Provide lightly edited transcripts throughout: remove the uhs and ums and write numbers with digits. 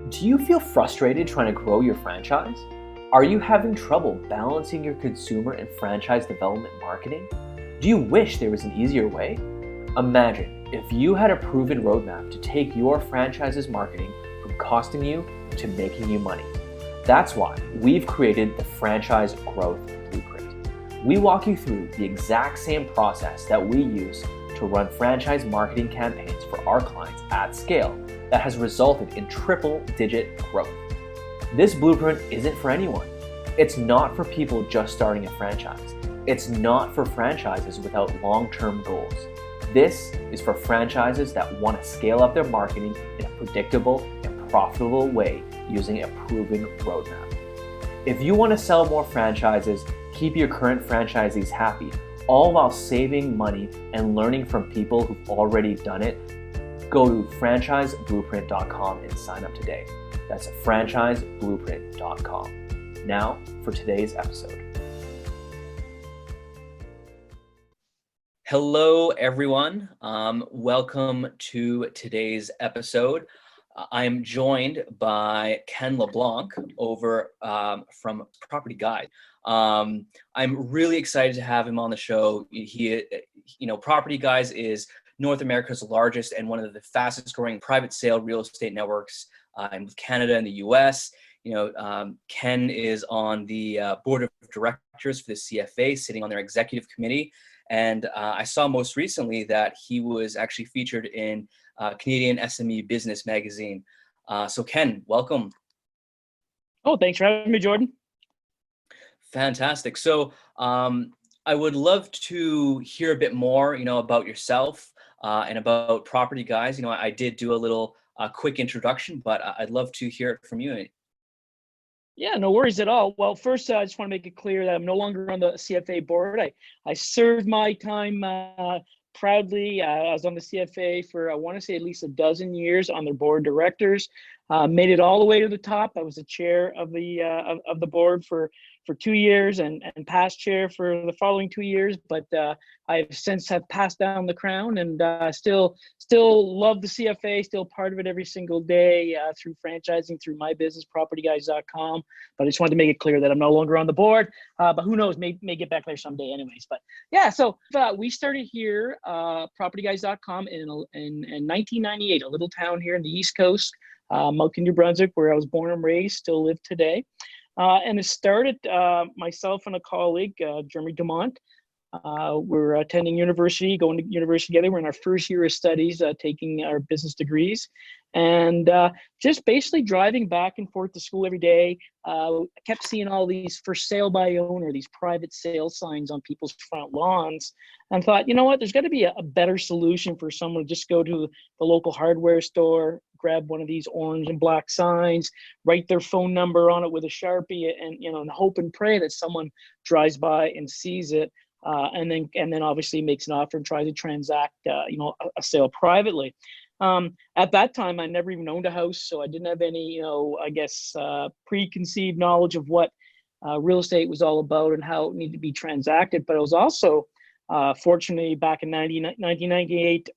Do you feel frustrated trying to grow your franchise? Are you having trouble balancing your consumer and franchise development marketing? Do you wish there was an easier way? Imagine if you had a proven roadmap to take your franchise's marketing from costing you to making you money. That's why we've created the Franchise Growth Blueprint. We walk you through the exact same process that we use to run franchise marketing campaigns for our clients at scale that has resulted in triple-digit growth. This blueprint isn't for anyone. It's not for people just starting a franchise. It's not for franchises without long-term goals. This is for franchises that want to scale up their marketing in a predictable and profitable way using a proven roadmap. If you want to sell more franchises, keep your current franchisees happy, all while saving money and learning from people who've already done it, go to franchiseblueprint.com and sign up today. That's franchiseblueprint.com. Now for today's episode. Hello, everyone. Welcome to today's episode. I am joined by Ken LeBlanc over from PropertyGuys. I'm really excited to have him on the show. PropertyGuys is North America's largest and one of the fastest growing private sale real estate networks in Canada and the US. Ken is on the board of directors for the CFA, sitting on their executive committee. And I saw most recently that he was actually featured in Canadian SME Business Magazine. So Ken, welcome. Oh, thanks for having me, Jordan. Fantastic. So I would love to hear a bit more, about yourself and about PropertyGuys. I did do a little quick introduction, but I'd love to hear it from you. Yeah, no worries at all. Well, first, I just want to make it clear that I'm no longer on the CFA board. I served my time proudly. I was on the CFA for, I want to say, at least a dozen years on their board of directors. Made it all the way to the top. I was the chair of the board for 2 years and past chair for the following 2 years. But I've since have passed down the crown and still love the CFA. Still part of it every single day through franchising, through my business, PropertyGuys.com. But I just wanted to make it clear that I'm no longer on the board. But who knows? May get back there someday, anyways. But yeah, so we started here, PropertyGuys.com in 1998, a little town here in the East Coast. Moncton, New Brunswick, where I was born and raised, still live today. And it started myself and a colleague, Jeremy Dumont. We're attending university, going to university together. We're in our first year of studies, taking our business degrees, and just basically driving back and forth to school every day. I kept seeing all these for sale by owner, these private sale signs on people's front lawns, and thought, you know what, there's got to be a better solution for someone to just go to the local hardware store, grab one of these orange and black signs, write their phone number on it with a Sharpie, and hope and pray that someone drives by and sees it. And then obviously makes an offer and tries to transact, a sale privately. At that time, I never even owned a house, so I didn't have any, preconceived knowledge of what real estate was all about and how it needed to be transacted. But I was also, fortunately, back in 1998,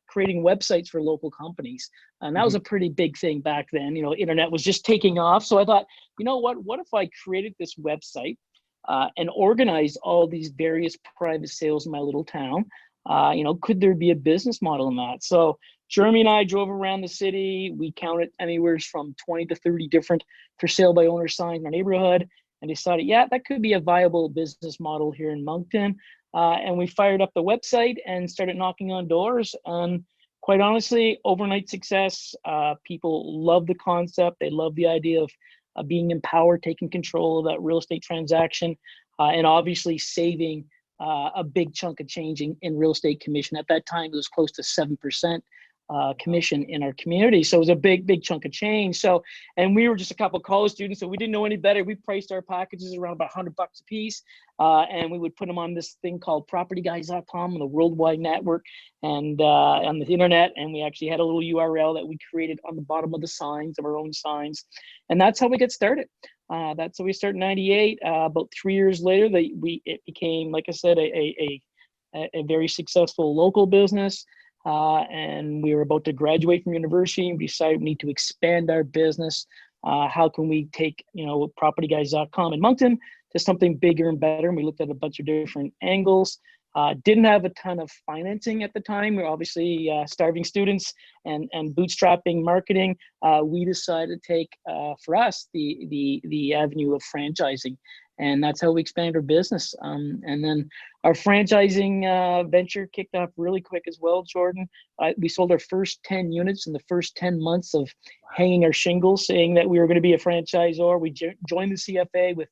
creating websites for local companies. And that was a pretty big thing back then. Internet was just taking off. So I thought, what if I created this website and organize all these various private sales in my little town? Could there be a business model in that? So Jeremy and I drove around the city. We counted anywhere from 20 to 30 different for sale by owner signs in our neighborhood, and decided, yeah, that could be a viable business model here in Moncton. And we fired up the website and started knocking on doors. And quite honestly, overnight success. People love the concept. They love the idea of being empowered, taking control of that real estate transaction, and obviously saving a big chunk of change in real estate commission. At that time, it was close to 7% commission in our community. So it was a big chunk of change. So, and we were just a couple of college students, so we didn't know any better. We priced our packages around about $100 a piece. And we would put them on this thing called PropertyGuys.com on the worldwide network and on the internet. And we actually had a little URL that we created on the bottom of the signs, of our own signs. And that's how we got started. That's how we started in 98. About 3 years later, it became, like I said, a very successful local business. and we were about to graduate from university, and we decided we need to expand our business. How can we take, PropertyGuys.com in Moncton to something bigger and better? And we looked at a bunch of different angles. Didn't have a ton of financing at the time. We were obviously starving students and bootstrapping marketing. We decided to take, for us, the avenue of franchising. And that's how we expanded our business. And then our franchising venture kicked off really quick as well, Jordan. We sold our first 10 units in the first 10 months of hanging our shingles, saying that we were going to be a franchisor. We joined the CFA with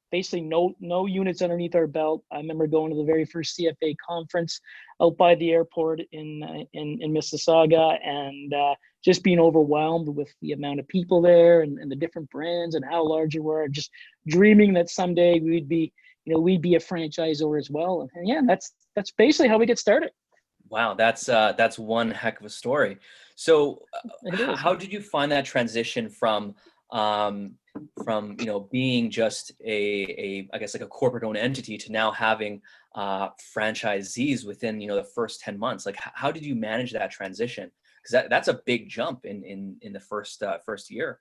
basically no units underneath our belt. I remember going to the very first CFA conference out by the airport in Mississauga, and just being overwhelmed with the amount of people there and the different brands and how large we were, just dreaming that someday we'd be a franchisor as well. And yeah, that's basically how we get started. Wow, that's one heck of a story. So how did you find that transition from being just I guess like a corporate owned entity to now having franchisees within the first 10 months? Like how did you manage that transition? Because that's a big jump in the first year.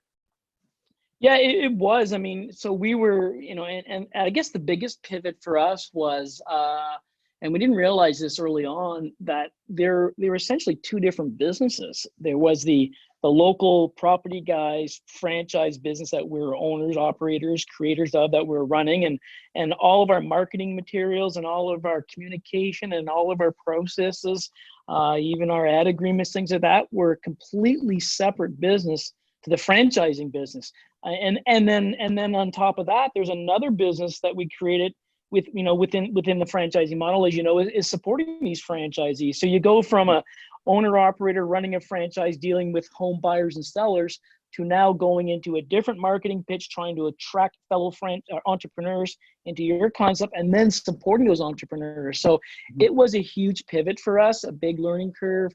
Yeah, it was. I mean, so we were, and I guess the biggest pivot for us was, and we didn't realize this early on, that there were essentially two different businesses. There was the local Property Guys franchise business that we were owners, operators, creators of, that we were running, and all of our marketing materials and all of our communication and all of our processes, even our ad agreements, things like that, were a completely separate business to the franchising business. And then on top of that, there's another business that we created within the franchising model, as you know, is supporting these franchisees. So you go from a owner operator running a franchise, dealing with home buyers and sellers, to now going into a different marketing pitch, trying to attract fellow entrepreneurs into your concept, and then supporting those entrepreneurs. So it was a huge pivot for us, a big learning curve.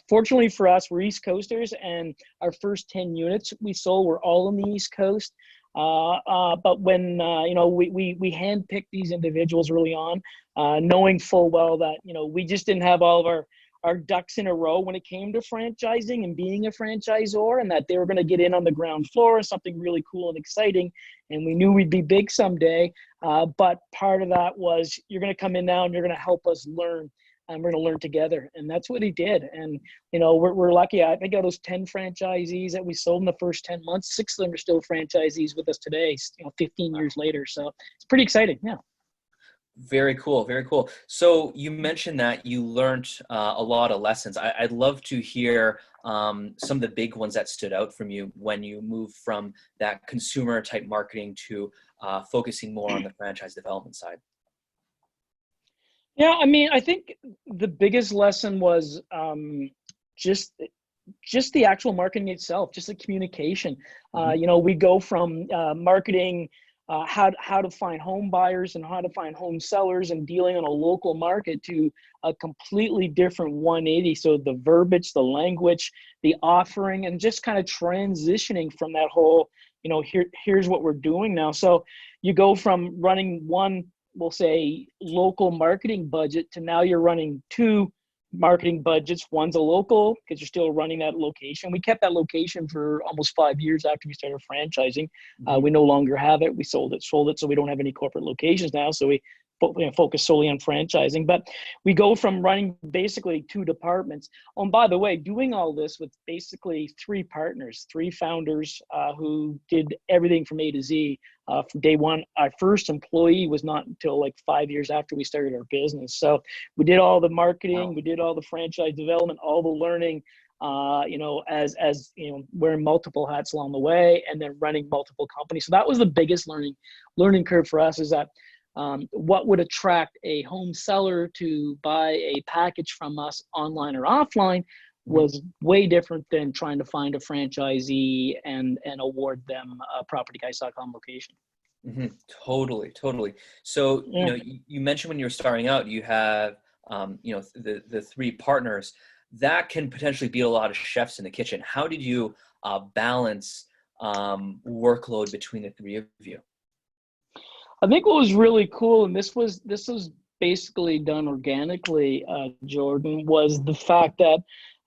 Fortunately for us, we're East Coasters, and our first 10 units we sold were all on the East Coast. But when we handpicked these individuals early on, knowing full well that we just didn't have all of our ducks in a row when it came to franchising and being a franchisor, and that they were going to get in on the ground floor, something really cool and exciting. And we knew we'd be big someday. But part of that was, you're going to come in now and you're going to help us learn, and we're going to learn together. And that's what he did. And, we're lucky. I think out of those 10 franchisees that we sold in the first 10 months, 6 of them are still franchisees with us today, 15 years later. So it's pretty exciting. Yeah. Very cool. Very cool. So you mentioned that you learned a lot of lessons. I'd love to hear some of the big ones that stood out from you when you moved from that consumer type marketing to focusing more on the franchise development side. Yeah, I mean, I think the biggest lesson was just the actual marketing itself, just the communication. We go from marketing how to find home buyers and how to find home sellers and dealing on a local market, to a completely different 180. So the verbiage, the language, the offering, and just kind of transitioning from that whole, here's what we're doing now. So you go from running one, we'll say, local marketing budget, to now you're running 2 marketing budgets. One's a local, because you're still running that location. We kept that location for almost 5 years after we started franchising. We no longer have it. We sold it. So we don't have any corporate locations now. So we focus solely on franchising. But we go from running basically 2 departments. Oh, and by the way, doing all this with basically 3 partners, 3 founders who did everything from A to Z. From day one, our first employee was not until like 5 years after we started our business. So we did all the marketing, we did all the franchise development, all the learning, as wearing multiple hats along the way, and then running multiple companies. So that was the biggest learning curve for us, is that what would attract a home seller to buy a package from us online or offline was way different than trying to find a franchisee and award them a PropertyGuys.com location. Totally. So, you mentioned when you were starting out, you have, the 3 partners that can potentially be a lot of chefs in the kitchen. How did you balance workload between the 3 of you? I think what was really cool, and this was basically done organically, Jordan, was the fact that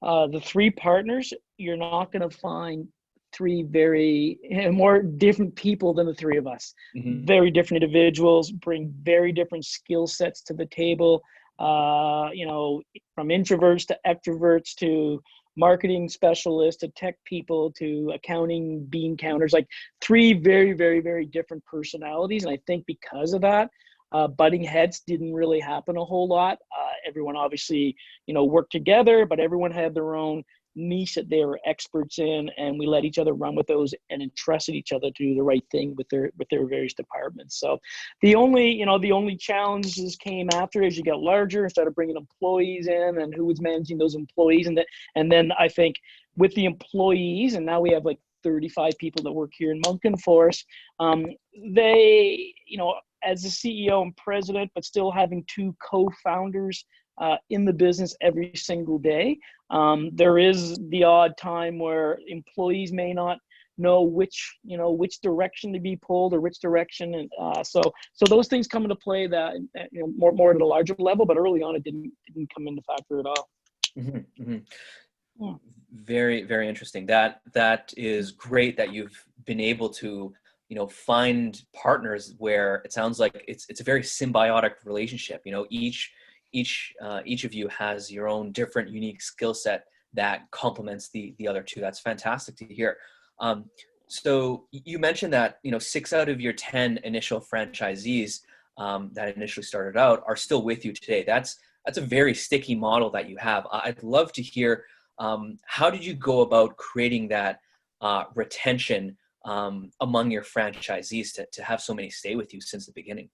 the three partners, you're not going to find three very more different people than the three of us. Mm-hmm. Very different individuals, bring very different skill sets to the table. From introverts to extroverts to marketing specialists to tech people to accounting bean counters, like three very, very, very different personalities. And I think because of that, butting heads didn't really happen a whole lot. Everyone obviously, worked together, but everyone had their own niche that they were experts in, and we let each other run with those and entrusted each other to do the right thing with their various departments. So the only challenges came after as you got larger and started bringing employees in, and who was managing those employees, and then I think with the employees, and now we have like 35 people that work here in Moncton Forest. They, as the CEO and president, but still having two co-founders in the business every single day. There is the odd time where employees may not know which direction to be pulled or which direction, and so those things come into play that more at a larger level. But early on, it didn't come into factor at all. Mm-hmm, mm-hmm. Yeah. Very, very interesting. That is great that you've been able to find partners where it sounds like it's a very symbiotic relationship. Each of you has your own different unique skill set that complements the other two. That's fantastic to hear. So you mentioned that 6 out of your 10 initial franchisees that initially started out are still with you today. That's a very sticky model that you have. I'd love to hear how did you go about creating that retention among your franchisees to have so many stay with you since the beginning?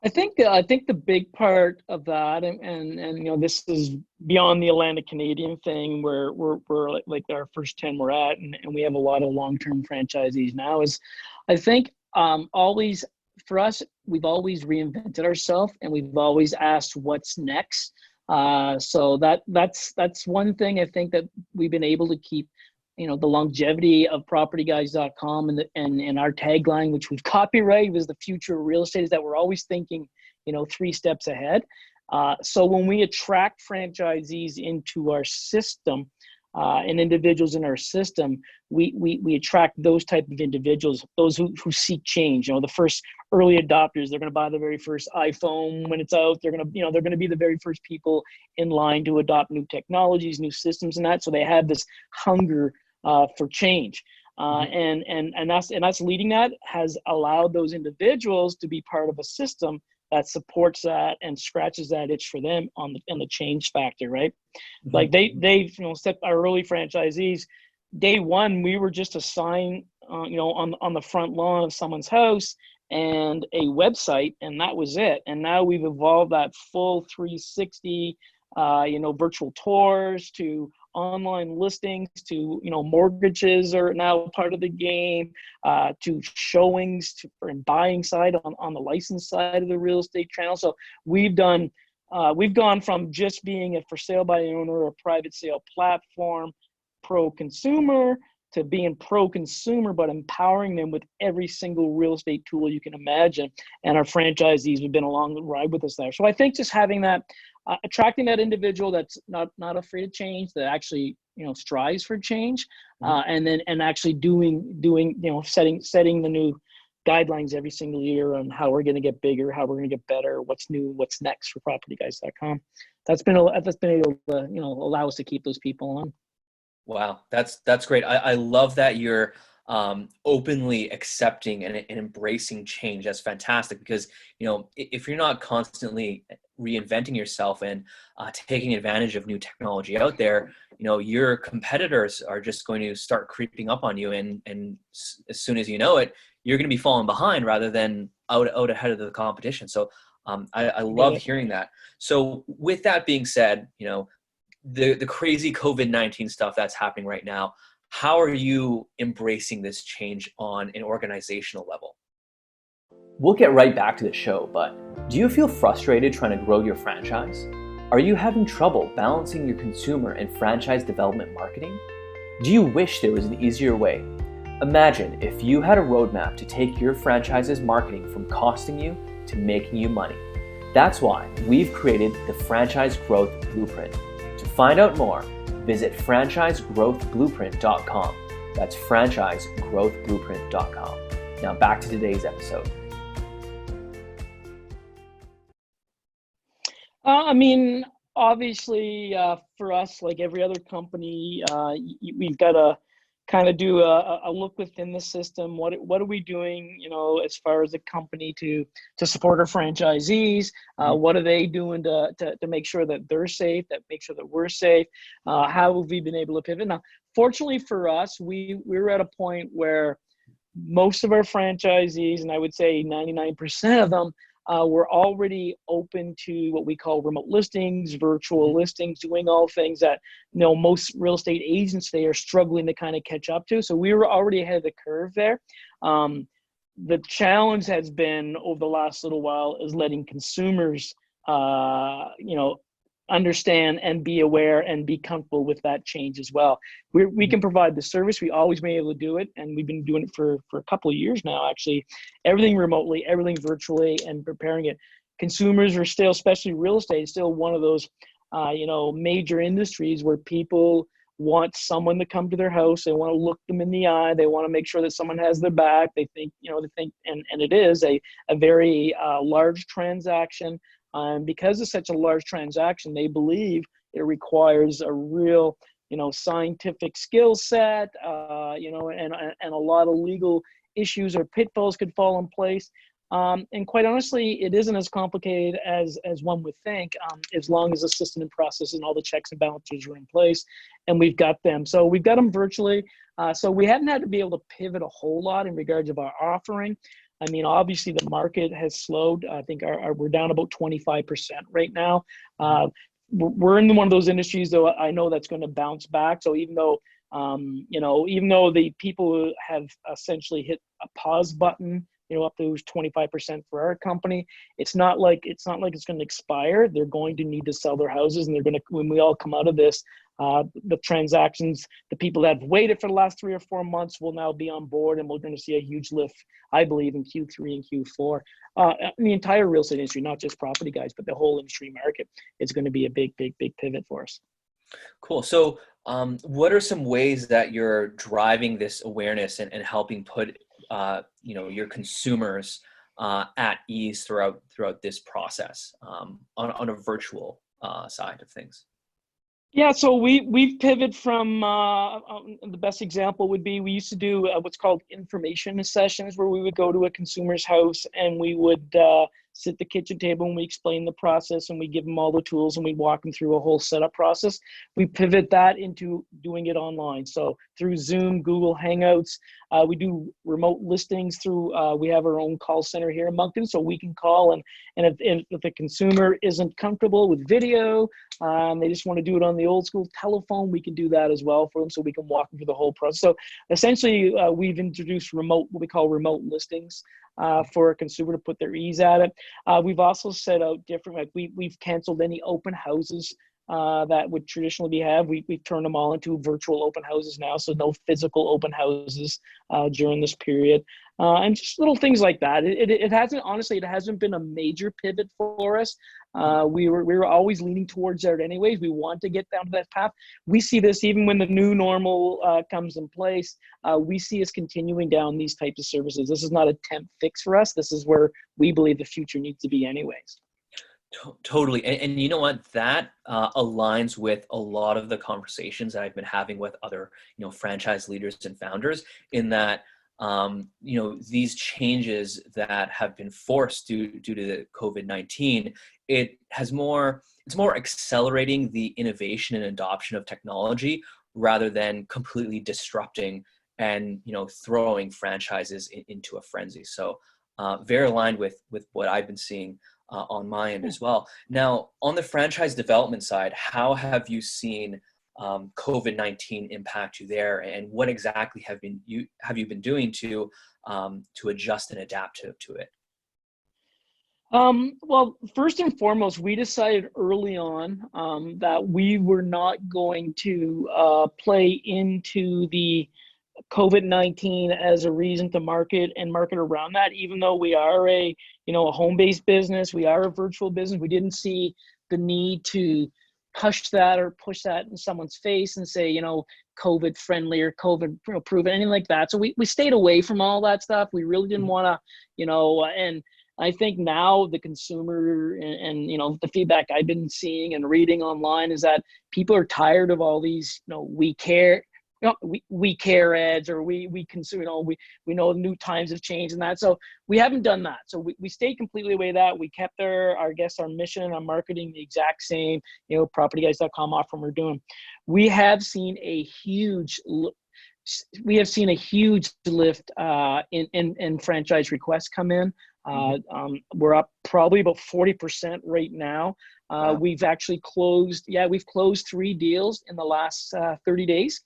I think the big part of that, and this is beyond the Atlantic Canadian thing, where we're like our first 10 we're at, and we have a lot of long-term franchisees now, is I think always for us, we've always reinvented ourselves, and we've always asked what's next. So that's one thing I think that we've been able to keep. The longevity of PropertyGuys.com and our tagline, which we've copyrighted, was the future of real estate, is that we're always thinking, 3 steps ahead. So when we attract franchisees into our system and individuals in our system, we attract those type of individuals, those who seek change. The first early adopters, they're going to buy the very first iPhone when it's out. They're going to be the very first people in line to adopt new technologies, new systems, and that. So they have this hunger for change, and us leading that has allowed those individuals to be part of a system that supports that and scratches that itch for them on the change factor, right? Mm-hmm. Like they've set our early franchisees. Day one, we were just a sign, on the front lawn of someone's house and a website, and that was it. And now we've evolved that full 360, virtual tours to online listings to, mortgages are now part of the game, to showings and buying side on the license side of the real estate channel. So we've gone from just being a for sale by owner or private sale platform, pro-consumer, to being pro-consumer, but empowering them with every single real estate tool you can imagine. And our franchisees have been along the ride with us there. So I think just having that, attracting that individual that's not afraid of change, that actually strives for change, and actually doing setting the new guidelines every single year on how we're going to get bigger, how we're going to get better, what's new, what's next for PropertyGuys.com. That's been able to allow us to keep those people on. Wow, that's great. I love that you're openly accepting and embracing change. That's fantastic, because if you're not constantly reinventing yourself and taking advantage of new technology out there, your competitors are just going to start creeping up on you, and as soon as you know it, you're going to be falling behind rather than out ahead of the competition. So I love hearing that. So with that being said, the crazy COVID-19 stuff that's happening right now, how are you embracing this change on an organizational level? We'll get right back to the show, but do you feel frustrated trying to grow your franchise? Are you having trouble balancing your consumer and franchise development marketing? Do you wish there was an easier way? Imagine if you had a roadmap to take your franchise's marketing from costing you to making you money. That's why we've created the Franchise Growth Blueprint. To find out more, visit franchisegrowthblueprint.com. That's franchisegrowthblueprint.com. Now back to today's episode. Obviously, for us, like every other company, we've got to kind of do a look within the system. What are we doing, as far as a company to support our franchisees? What are they doing to make sure that they're safe, that make sure that we're safe? How have we been able to pivot? Now, fortunately for us, we're at a point where most of our franchisees, and I would say 99% of them, we're already open to what we call remote listings, virtual listings, doing all things that most real estate agents today are struggling to kind of catch up to. So we were already ahead of the curve there. The challenge has been over the last little while is letting consumers, understand and be aware and be comfortable with that change as well. We can provide the service. We always been able to do it, and we've been doing it for a couple of years now, actually. Everything remotely, everything virtually, and preparing it. Consumers are still, especially real estate, still one of those major industries where people want someone to come to their house. They want to look them in the eye. They want to make sure that someone has their back. They think, and it is a very large transaction. Because it's such a large transaction, they believe it requires a real, scientific skill set, and a lot of legal issues or pitfalls could fall in place. And quite honestly, it isn't as complicated as one would think, as long as the system and process and all the checks and balances are in place, and we've got them. So we've got them virtually. So we haven't had to be able to pivot a whole lot in regards of our offering. Obviously the market has slowed. I think we're down about 25% right now. We're in one of those industries, though, I know that's going to bounce back. So even though the people have essentially hit a pause button, up to 25% for our company, it's not like it's going to expire. They're going to need to sell their houses, and when we all come out of this, the transactions, the people that have waited for the last 3 or 4 months will now be on board, and we're going to see a huge lift, I believe, in Q3 and Q4. In the entire real estate industry, not just Property Guys, but the whole industry market is going to be a big pivot for us. Cool. So what are some ways that you're driving this awareness and helping put your consumers at ease throughout this process on a virtual side of things? Yeah, so we've pivoted from the best example would be we used to do what's called information sessions, where we would go to a consumer's house and we would sit at the kitchen table and we explain the process and we give them all the tools and we walk them through a whole setup process. We pivot that into doing it online. So through Zoom, Google Hangouts, we do remote listings through, we have our own call center here in Moncton, so we can call and if the consumer isn't comfortable with video, they just want to do it on the old school telephone, we can do that as well for them, so we can walk them through the whole process. So essentially, we've introduced what we call remote listings for a consumer to put their ease at it. We've also set out different, like we've canceled any open houses that would traditionally we've turned them all into virtual open houses now, so no physical open houses during this period, and just little things like that. It hasn't been a major pivot for us. We were always leaning towards that anyways. We want to get down to that path. We see this even when the new normal comes in place. We see us continuing down these types of services. This is not a temp fix for us. This is where we believe the future needs to be anyways. Totally. And you know what, that aligns with a lot of the conversations that I've been having with other, franchise leaders and founders, in that, these changes that have been forced due to the COVID-19, it's more accelerating the innovation and adoption of technology rather than completely disrupting and, throwing franchises into a frenzy. So very aligned with what I've been seeing on my end as well. Now, on the franchise development side, how have you seen COVID-19 impact you there, and what exactly have you been doing to adjust and adapt to it? Well, first and foremost, we decided early on that we were not going to play into the COVID-19 as a reason to market around that, even though we are a a home-based business. We are a virtual business. We didn't see the need to push that or push that in someone's face and say, COVID friendly or COVID proven, anything like that. So we stayed away from all that stuff. We really didn't want to, and I think now the consumer and the feedback I've been seeing and reading online is that people are tired of all these, we care. We care ads, or we consume, we know new times have changed and that. So we haven't done that. So we stayed completely away that. We kept our mission, our marketing the exact same, PropertyGuys.com offering we're doing. We have seen a huge lift in franchise requests come in. We're up probably about 40% right now. We've actually closed 3 deals in the last 30 days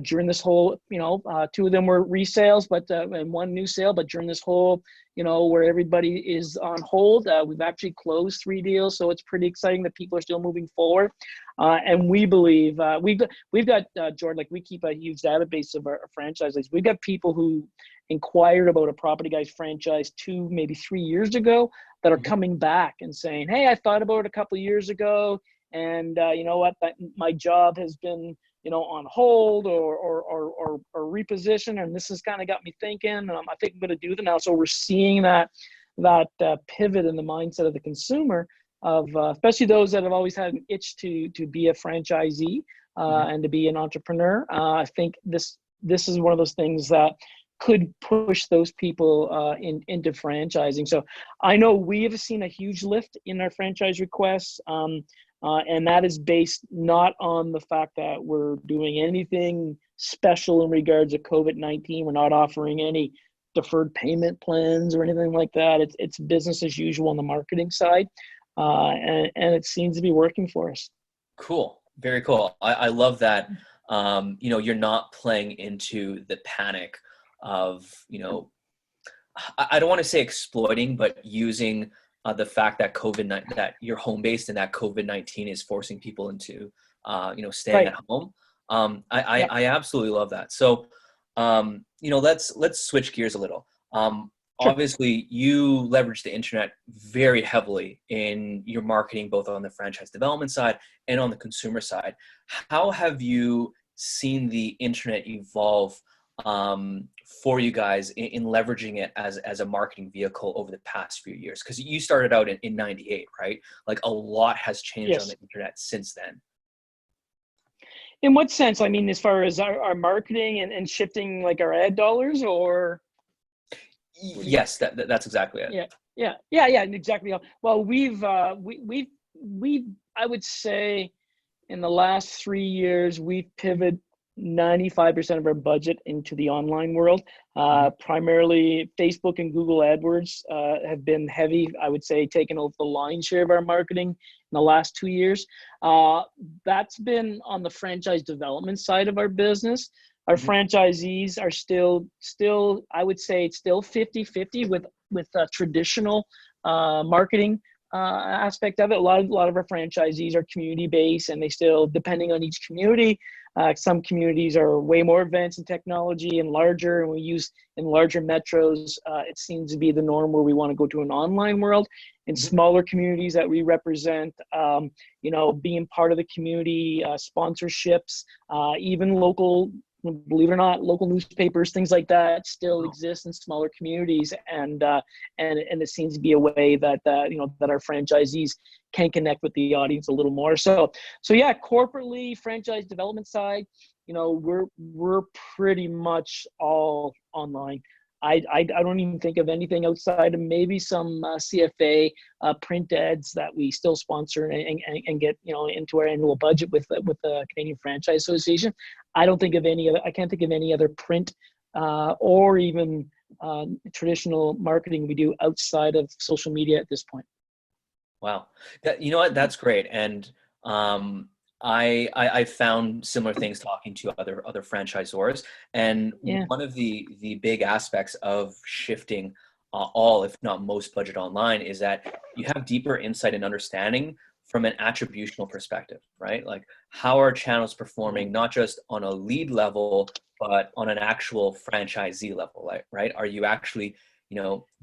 during this whole, 2 of them were resales, but and 1 new sale. But during this whole, where everybody is on hold, we've actually closed 3 deals. So it's pretty exciting that people are still moving forward. And we believe we've got Jordan, like we keep a huge database of our franchises. We've got people who inquired about a Property Guys franchise 2, maybe 3 years ago that are coming back and saying, hey, I thought about it a couple of years ago, and you know what, my job has been on hold or repositioned, and this has kind of got me thinking, I think I'm going to do that now. So we're seeing that pivot in the mindset of the consumer, of especially those that have always had an itch to be a franchisee and to be an entrepreneur. I think this is one of those things that could push those people into franchising. So I know we have seen a huge lift in our franchise requests, and that is based not on the fact that we're doing anything special in regards to COVID-19. We're not offering any deferred payment plans or anything like that. It's business as usual on the marketing side, and it seems to be working for us. Cool. Very cool. I love that. You're not playing into the panic of, I don't want to say exploiting, but using the fact that that you're home based and that COVID-19 is forcing people into, staying at home. I absolutely love that. So, let's switch gears a little. Sure. Obviously you leverage the internet very heavily in your marketing, both on the franchise development side and on the consumer side. How have you seen the internet evolve for you guys in leveraging it as a marketing vehicle over the past few years? Because you started out in 98, right? Like a lot has changed on the internet since then. In what sense? I mean, as far as our marketing and shifting like our ad dollars, or? Yes, that's exactly it. Yeah, exactly. Well, we've I would say in the last 3 years, we've pivoted 95% of our budget into the online world. Primarily Facebook and Google AdWords have been heavy, I would say, taking over the lion's share of our marketing in the last 2 years. That's been on the franchise development side of our business. Our franchisees are still, I would say it's still 50-50 with traditional marketing aspect of it. A lot of our franchisees are community-based, and they still, depending on each community, some communities are way more advanced in technology and larger, and we use in larger metros. It seems to be the norm where we want to go to an online world. In smaller communities that we represent, being part of the community, sponsorships, even local, believe it or not, local newspapers, things like that still exist in smaller communities, and it seems to be a way that that our franchisees can connect with the audience a little more. So yeah, corporately, franchise development side, we're pretty much all online. I don't even think of anything outside of maybe some CFA print ads that we still sponsor and get into our annual budget with the Canadian Franchise Association. I don't think of any other. I can't think of any other print or even traditional marketing we do outside of social media at this point. Wow, you know what? That's great, and I found similar things talking to other franchisors, and one of the big aspects of shifting all, if not most, budget online is that you have deeper insight and understanding from an attributional perspective, right? Like how are channels performing, not just on a lead level, but on an actual franchisee level, right? Are you actually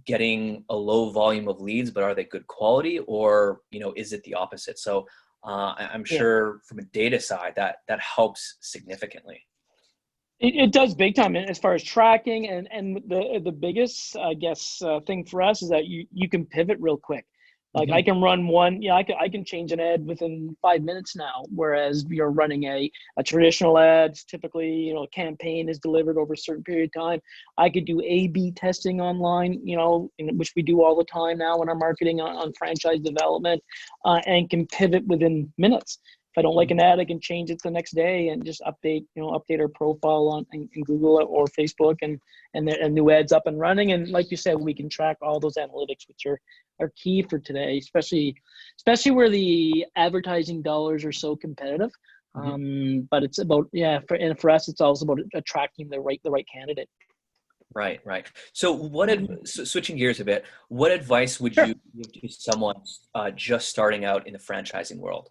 getting a low volume of leads, but are they good quality, or, is it the opposite? So I'm sure from a data side that helps significantly. It does big time as far as tracking, and the biggest, I guess, thing for us is that you can pivot real quick. Like I can run one, I can change an ad within 5 minutes now. Whereas you're running a traditional ads, typically, a campaign is delivered over a certain period of time. I could do A/B testing online, which we do all the time now in our marketing on franchise development, and can pivot within minutes. If I don't like an ad, I can change it the next day and just update our profile on in Google or Facebook, and new ads up and running. And like you said, we can track all those analytics, which are key for today, especially where the advertising dollars are so competitive. But it's about, for us, it's also about attracting the right candidate. Right. So switching gears a bit, what advice would you give to someone just starting out in the franchising world?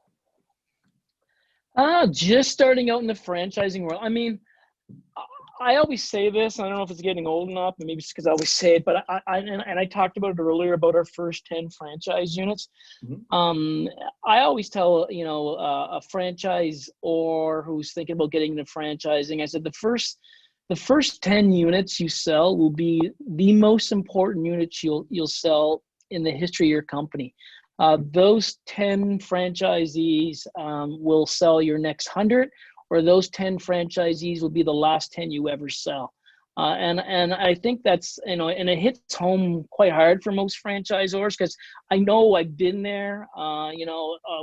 Just starting out in the franchising world. I mean, I always say this. I don't know if it's getting old enough, and maybe it's because I always say it, but I talked about it earlier about our first 10 franchise units. I always tell, a franchisor who's thinking about getting into franchising, I said, the first 10 units you sell will be the most important units you'll sell in the history of your company. Those 10 franchisees will sell your next 100, or those 10 franchisees will be the last 10 you ever sell. And I think that's, and it hits home quite hard for most franchisors, because I know I've been there,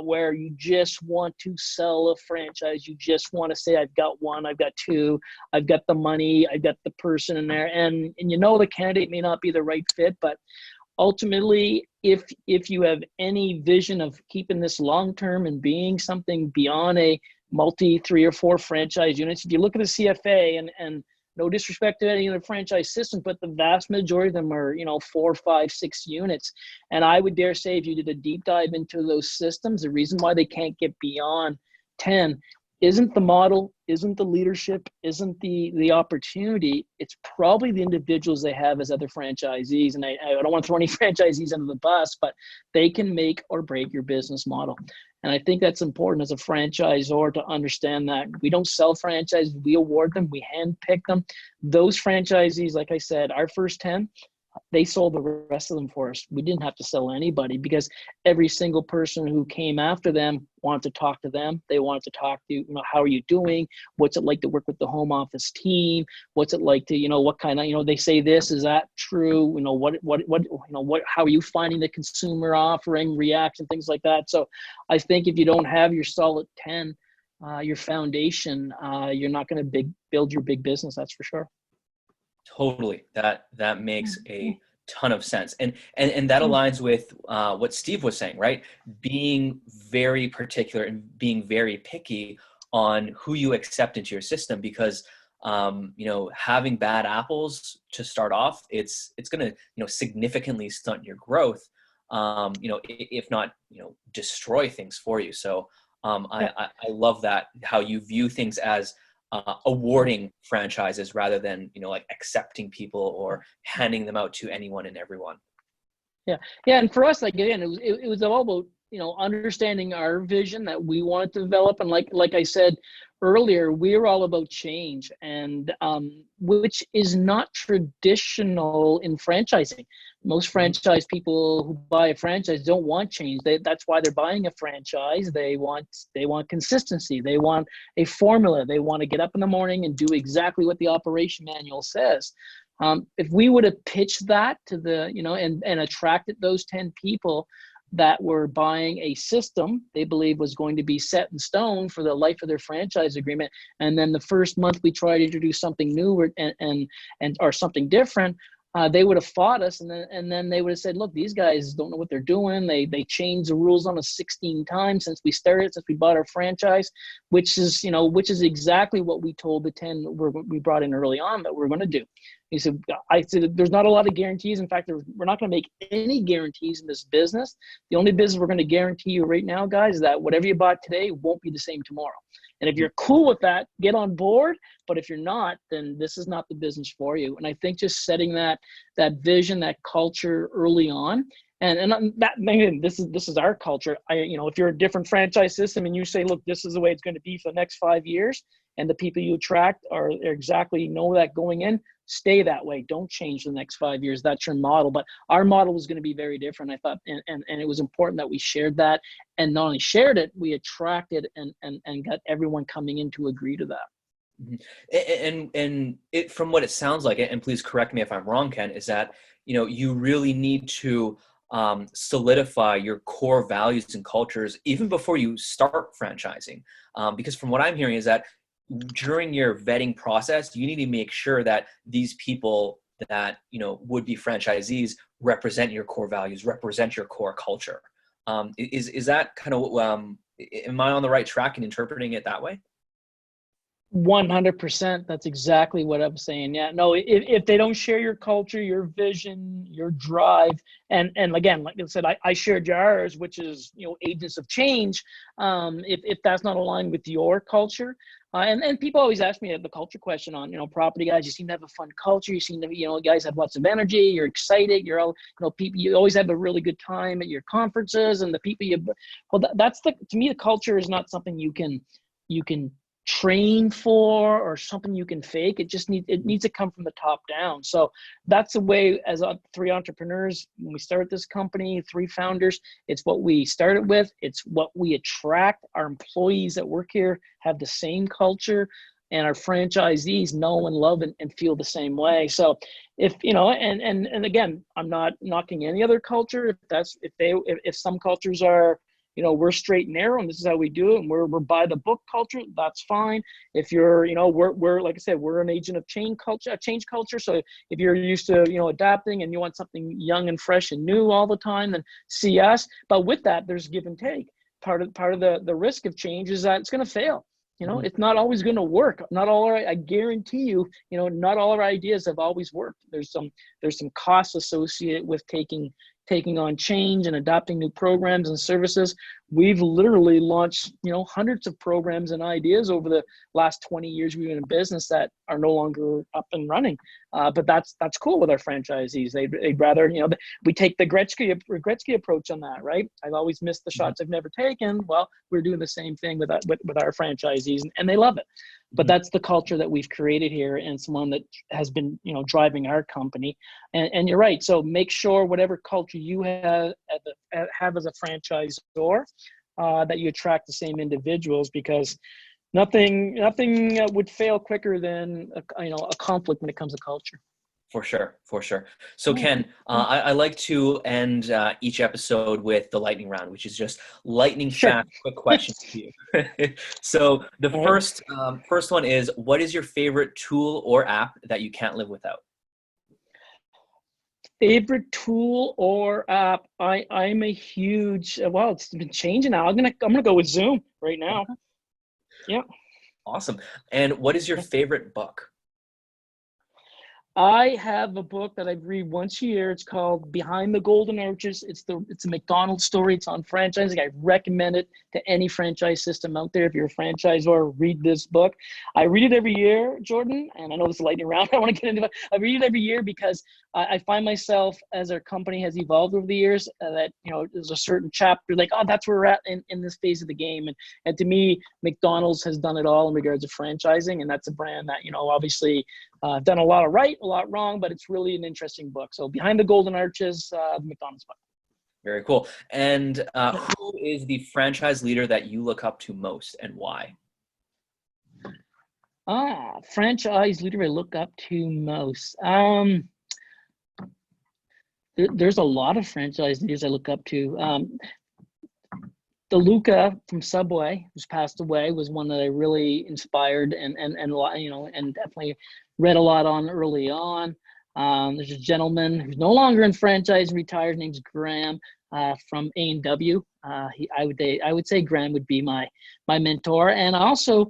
where you just want to sell a franchise. You just want to say, I've got one, I've got two, I've got the money, I've got the person in there. And the candidate may not be the right fit, but ultimately, if you have any vision of keeping this long-term and being something beyond a multi 3 or 4 franchise units, if you look at the CFA, and no disrespect to any of the franchise systems, but the vast majority of them are, 4, 5, 6 units. And I would dare say, if you did a deep dive into those systems, the reason why they can't get beyond 10 isn't the model, isn't the leadership, isn't the opportunity. It's probably the individuals they have as other franchisees. And I don't want to throw any franchisees under the bus, but they can make or break your business model. And I think that's important as a franchisor to understand that we don't sell franchises, we award them, we handpick them. Those franchisees, like I said, our first 10, they sold the rest of them for us. We didn't have to sell anybody, because every single person who came after them wanted to talk to them. They wanted to talk to, how are you doing? What's it like to work with the home office team? What's it like to, what kind of, they say this, is that true? How are you finding the consumer offering, reaction, things like that. So I think if you don't have your solid 10, your foundation, you're not going to build your big business. That's for sure. Totally. That makes a ton of sense. And that aligns with what Steve was saying, right? Being very particular and being very picky on who you accept into your system, because having bad apples to start off, it's going to significantly stunt your growth, if not destroy things for you. So I love that, how you view things as awarding franchises rather than accepting people or handing them out to anyone and everyone. Yeah, and for us, again, it was all about understanding our vision that we wanted to develop, and like I said earlier, we're all about change, and which is not traditional in franchising. Most franchise people who buy a franchise don't want change. That's why they're buying a franchise. They want consistency. They want a formula. They want to get up in the morning and do exactly what the operation manual says. If we would have pitched that to the, and attracted those 10 people that were buying a system they believe was going to be set in stone for the life of their franchise agreement, and then the first month we try to introduce something new or something different, they would have fought us, and then they would have said, look, these guys don't know what they're doing. They changed the rules on us 16 times since we bought our franchise, which is exactly what we told the 10 we brought in early on that we're going to do. I said, there's not a lot of guarantees. In fact, we're not going to make any guarantees in this business. The only business we're going to guarantee you right now, guys, is that whatever you bought today won't be the same tomorrow. And if you're cool with that, get on board. But if you're not, then this is not the business for you. And I think just setting that vision, that culture early on, and that, again, this is our culture. If you're a different franchise system and you say, look, this is the way it's going to be for the next 5 years, and the people you attract are exactly know that going in, stay that way. Don't change the next 5 years. That's your model. But our model was going to be very different, I thought. And it was important that we shared that. And not only shared it, we attracted and got everyone coming in to agree to that. And it, from what it sounds like, and please correct me if I'm wrong, Ken, is that, you really need to solidify your core values and cultures even before you start franchising. Because from what I'm hearing is that during your vetting process, you need to make sure that these people that, would be franchisees represent your core values, represent your core culture. Is that kind of, am I on the right track in interpreting it that way? 100%. That's exactly what I'm saying. Yeah, no, if they don't share your culture, your vision, your drive, and again, like I said, I shared yours, which is, agents of change. If that's not aligned with your culture, and people always ask me the culture question on, Property Guys, you seem to have a fun culture. You seem to, guys have lots of energy. You're excited. You're all, people, you always have a really good time at your conferences, and the people to me, the culture is not something you can train for or something you can fake. It needs to come from the top down. So that's the way, as three entrepreneurs, when we started this company, three founders, it's what we started with. It's what we attract. Our employees that work here have the same culture, and our franchisees know and love and feel the same way. So if, and again, I'm not knocking any other culture. If some cultures are, we're straight and narrow and this is how we do it, and we're by the book culture, that's fine. If you're, we're like I said, we're an agent of change culture. So if you're used to, adapting and you want something young and fresh and new all the time, then see us. But with that, there's give and take. Part of the risk of change is that it's going to fail. It's not always going to work. I guarantee you, not all our ideas have always worked. There's some costs associated with taking on change and adopting new programs and services. We've literally launched, hundreds of programs and ideas over the last 20 years we've been in business that are no longer up and running. But that's cool with our franchisees. They'd rather, we take the Gretzky approach on that, right? I've always missed the shots I've never taken. Well, we're doing the same thing with our franchisees, and they love it. But that's the culture that we've created here, and it's one that has been, driving our company. And you're right. So make sure whatever culture you have as a franchisor, that you attract the same individuals, because nothing would fail quicker than a conflict when it comes to culture. For sure. So Ken, I like to end each episode with the lightning round, which is just lightning fast, quick questions to you. So the first one is, what is your favorite tool or app that you can't live without? Favorite tool or app? I'm a huge, well, it's been changing now. I'm gonna go with Zoom right now. Yeah. Awesome. And what is your favorite book? I have a book that I read once a year. It's called Behind the Golden Arches. It's a McDonald's story. It's on franchising. I recommend it to any franchise system out there. If you're a franchisor, read this book. I read it every year, Jordan, and I know this is a lightning round. I want to get into it. I read it every year because I find myself, as our company has evolved over the years, that there's a certain chapter like, oh, that's where we're at in this phase of the game. And to me, McDonald's has done it all in regards to franchising, and that's a brand that obviously done a lot of right, a lot wrong, but it's really an interesting book. So Behind the Golden Arches, the McDonald's book. Very cool. And who is the franchise leader that you look up to most, and why? Franchise leader I look up to most. There's a lot of franchise leaders I look up to. DeLuca from Subway, who's passed away, was one that I really inspired and definitely read a lot on early on. There's a gentleman who's no longer in franchise, retired, his name's Graham from A&W. I would say Graham would be my mentor, and also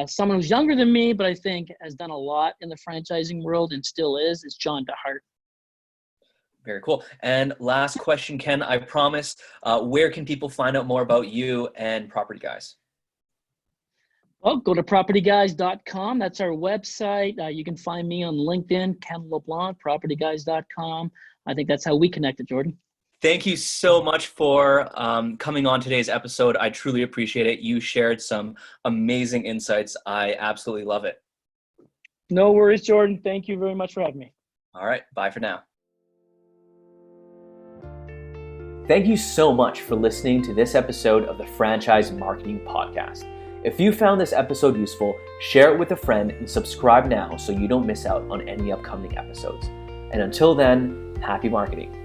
someone who's younger than me, but I think has done a lot in the franchising world and still is John DeHart. Very cool. And last question, Ken, I promise, where can people find out more about you and Property Guys? Oh, go to PropertyGuys.com. That's our website. You can find me on LinkedIn, Ken LeBlanc, PropertyGuys.com. I think that's how we connected, Jordan. Thank you so much for coming on today's episode. I truly appreciate it. You shared some amazing insights. I absolutely love it. No worries, Jordan. Thank you very much for having me. All right. Bye for now. Thank you so much for listening to this episode of the Franchise Marketing Podcast. If you found this episode useful, share it with a friend and subscribe now so you don't miss out on any upcoming episodes. And until then, happy marketing.